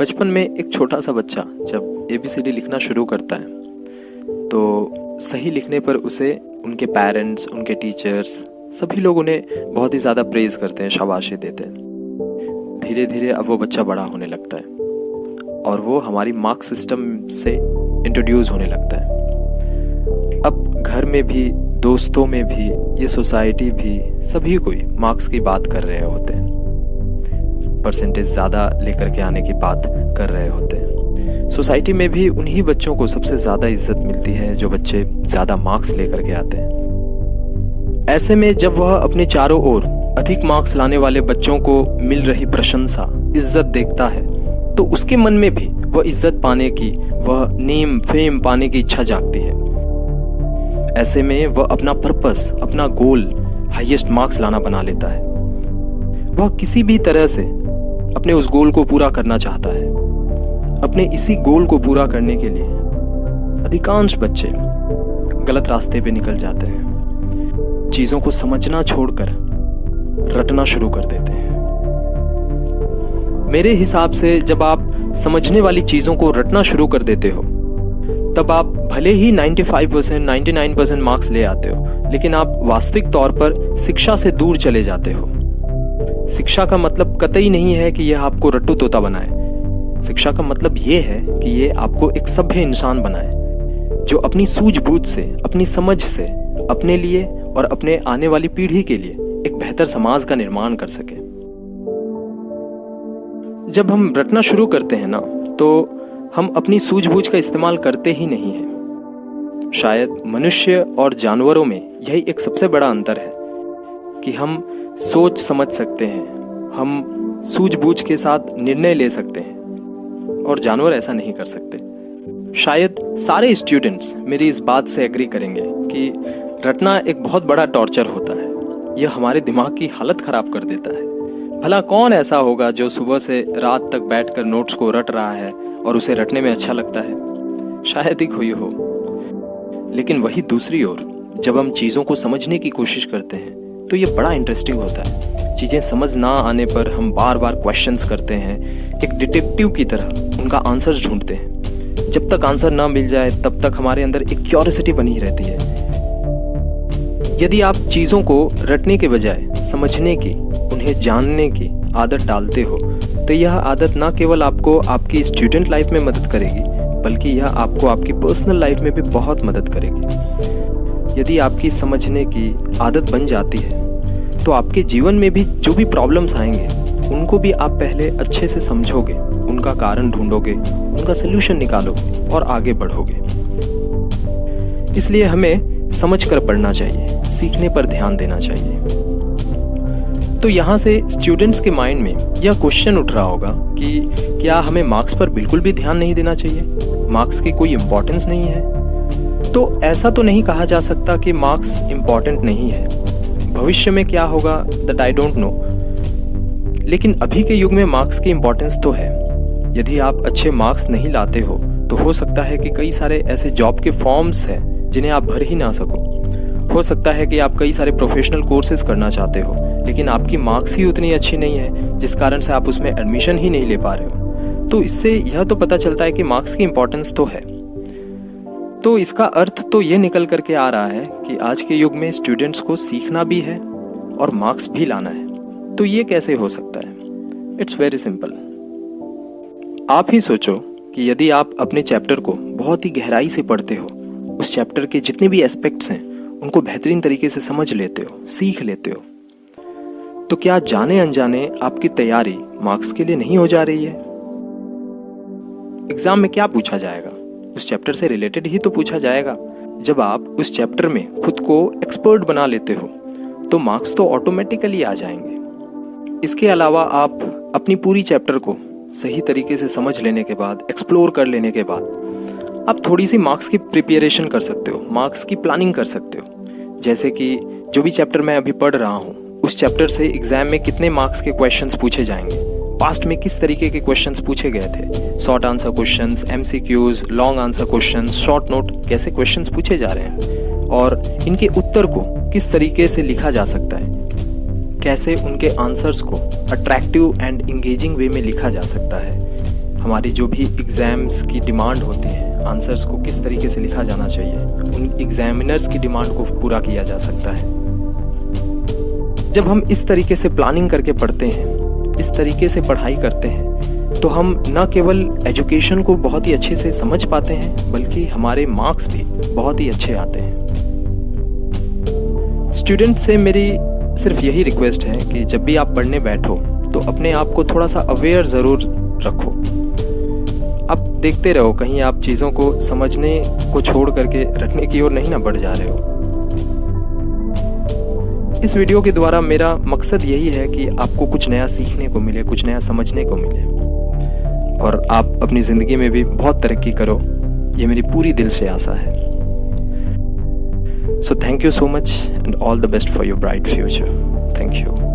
बचपन में एक छोटा सा बच्चा जब ABCD लिखना शुरू करता है तो सही लिखने पर उसे उनके पेरेंट्स, उनके टीचर्स, सभी लोग उन्हें बहुत ही ज़्यादा प्रेज़ करते हैं, शाबाशी देते हैं। धीरे धीरे अब वो बच्चा बड़ा होने लगता है और वो हमारी मार्क सिस्टम से इंट्रोड्यूस होने लगता है। अब घर में भी, दोस्तों में भी, ये सोसाइटी भी, सभी कोई मार्क्स की बात कर रहे होते हैं, परसेंटेज ज़्यादा लेकर के आने की बात कर रहे होते हैं। सोसाइटी में भी उन्हीं बच्चों को सबसे ज़्यादा इज्जत मिलती है जो बच्चे ज़्यादा मार्क्स लेकर के आते हैं। ऐसे में जब वह अपने चारों ओर अधिक मार्क्स लाने वाले बच्चों को मिल रही प्रशंसा, इज्जत देखता है तो उसके मन में भी वह इज्जत पाने की, वह नेम फेम पाने की इच्छा जागती है। ऐसे में वह अपना पर्पस, अपना गोल हाईएस्ट मार्क्स लाना बना लेता है। वह किसी भी तरह से अपने उस गोल को पूरा करना चाहता है। अपने इसी गोल को पूरा करने के लिए अधिकांश बच्चे गलत रास्ते पे निकल जाते हैं, चीजों को समझना छोड़कर रटना शुरू कर देते हैं। मेरे हिसाब से जब आप समझने वाली चीजों को रटना शुरू कर देते हो तब आप भले ही 95%, 99% मार्क्स ले आते हो, लेकिन आप वास्तविक तौर पर शिक्षा से दूर चले जाते हो। शिक्षा का मतलब कतई नहीं है कि यह आपको रट्टू तोता बनाए। शिक्षा का मतलब यह है कि यह आपको एक सभ्य इंसान बनाए जो अपनी सूझबूझ से, अपनी समझ से अपने लिए और अपने आने वाली पीढ़ी के लिए एक बेहतर समाज का निर्माण कर सके। जब हम रटना शुरू करते हैं ना, तो हम अपनी सूझबूझ का इस्तेमाल करते ही नहीं हैं। शायद मनुष्य और जानवरों में यही एक सबसे बड़ा अंतर है कि हम सोच समझ सकते हैं, हम सूझबूझ के साथ निर्णय ले सकते हैं और जानवर ऐसा नहीं कर सकते। शायद सारे स्टूडेंट्स मेरी इस बात से एग्री करेंगे कि रटना एक बहुत बड़ा टॉर्चर होता है। यह हमारे दिमाग की हालत खराब कर देता है। भला कौन ऐसा होगा जो सुबह से रात तक बैठकर नोट्स को रट रहा है और उसे रटने में अच्छा लगता है? शायद ही कोई हो। लेकिन वही दूसरी ओर जब हम चीज़ों को समझने की कोशिश करते हैं तो ये बड़ा इंटरेस्टिंग होता है। चीज़ें समझ ना आने पर हम बार बार क्वेश्चंस करते हैं, एक डिटेक्टिव की तरह उनका आंसर ढूंढते हैं। जब तक आंसर ना मिल जाए तब तक हमारे अंदर एक क्यूरियोसिटी बनी रहती है। यदि आप चीज़ों को रटने के बजाय समझने की, उन्हें जानने की आदत डालते हो तो यह आदत ना केवल आपको आपकी स्टूडेंट लाइफ में मदद करेगी बल्कि यह आपको आपकी पर्सनल लाइफ में भी बहुत मदद करेगी। यदि आपकी समझने की आदत बन जाती है तो आपके जीवन में भी जो भी प्रॉब्लम्स आएंगे उनको भी आप पहले अच्छे से समझोगे, उनका कारण ढूंढोगे, उनका सलूशन निकालोगे और आगे बढ़ोगे। इसलिए हमें समझकर पढ़ना चाहिए, सीखने पर ध्यान देना चाहिए। तो यहाँ से स्टूडेंट्स के माइंड में यह क्वेश्चन उठ रहा होगा कि क्या हमें मार्क्स पर बिल्कुल भी ध्यान नहीं देना चाहिए? मार्क्स की कोई इम्पोर्टेंस नहीं है? तो ऐसा तो नहीं कहा जा सकता कि मार्क्स इम्पोर्टेंट नहीं है। भविष्य में क्या होगा दैट आई डोंट नो, लेकिन अभी के युग में मार्क्स की इम्पोर्टेंस तो है। यदि आप अच्छे मार्क्स नहीं लाते हो सकता है कि कई सारे ऐसे जॉब के फॉर्म्स हैं जिन्हें आप भर ही ना सको। हो सकता है कि आप कई सारे प्रोफेशनल कोर्सेज करना चाहते हो लेकिन आपकी मार्क्स ही उतनी अच्छी नहीं है जिस कारण से आप उसमें एडमिशन ही नहीं ले पा रहे हो। तो इससे यह तो पता चलता है कि मार्क्स की इम्पोर्टेंस तो है। तो इसका अर्थ तो ये निकल करके आ रहा है कि आज के युग में स्टूडेंट्स को सीखना भी है और मार्क्स भी लाना है। तो ये कैसे हो सकता है? It's very simple. आप ही सोचो कि यदि आप अपने चैप्टर को बहुत ही गहराई से पढ़ते हो, उस चैप्टर के जितने भी एस्पेक्ट्स हैं उनको बेहतरीन तरीके से समझ लेते हो, सीख लेते हो, तो क्या जाने अनजाने आपकी तैयारी मार्क्स के लिए नहीं हो जा रही है? एग्जाम में क्या पूछा जाएगा? उस चैप्टर से रिलेटेड ही तो पूछा जाएगा। जब आप उस चैप्टर में खुद को एक्सपर्ट बना लेते हो तो मार्क्स तो ऑटोमेटिकली आ जाएंगे। इसके अलावा आप अपनी पूरी चैप्टर को सही तरीके से समझ लेने के बाद, एक्सप्लोर कर लेने के बाद आप थोड़ी सी मार्क्स की प्रिपरेशन कर सकते हो, मार्क्स की प्लानिंग कर सकते हो। जैसे कि जो भी चैप्टर मैं अभी पढ़ रहा हूँ उस चैप्टर से एग्जाम में कितने मार्क्स के क्वेश्चंस पूछे जाएंगे, पास्ट में किस तरीके के क्वेश्चंस पूछे गए थे, short answer questions, MCQs, long answer questions, short note, कैसे क्वेश्चंस पूछे जा रहे हैं और इनके उत्तर को किस तरीके से लिखा जा सकता है, कैसे उनके आंसर्स को अट्रैक्टिव एंड इंगेजिंग वे में लिखा जा सकता है। हमारी जो भी एग्ज़ाम्स की डिमांड होती है, आंसर्स को किस तरीके से लिखा जाना चाहिए, उन एग्जामिनर्स की डिमांड को पूरा किया जा सकता है। जब हम इस तरीके से प्लानिंग करके पढ़ते हैं, इस तरीके से पढ़ाई करते हैं, तो हम न केवल एजुकेशन को बहुत ही अच्छे से समझ पाते हैं, बल्कि हमारे मार्क्स भी बहुत ही अच्छे आते हैं। स्टूडेंट से मेरी सिर्फ यही रिक्वेस्ट है कि जब भी आप पढ़ने बैठो तो अपने आप को थोड़ा सा अवेयर ज़रूर रखो। आप देखते रहो कहीं आप चीज़ों को समझने को छोड़ करके रटने की ओर नहीं ना बढ़ जा रहे हो। इस वीडियो के द्वारा मेरा मकसद यही है कि आपको कुछ नया सीखने को मिले, कुछ नया समझने को मिले, और आप अपनी ज़िंदगी में भी बहुत तरक्की करो, ये मेरी पूरी दिल से आशा है। So thank you so much and all the best for your bright future. Thank you.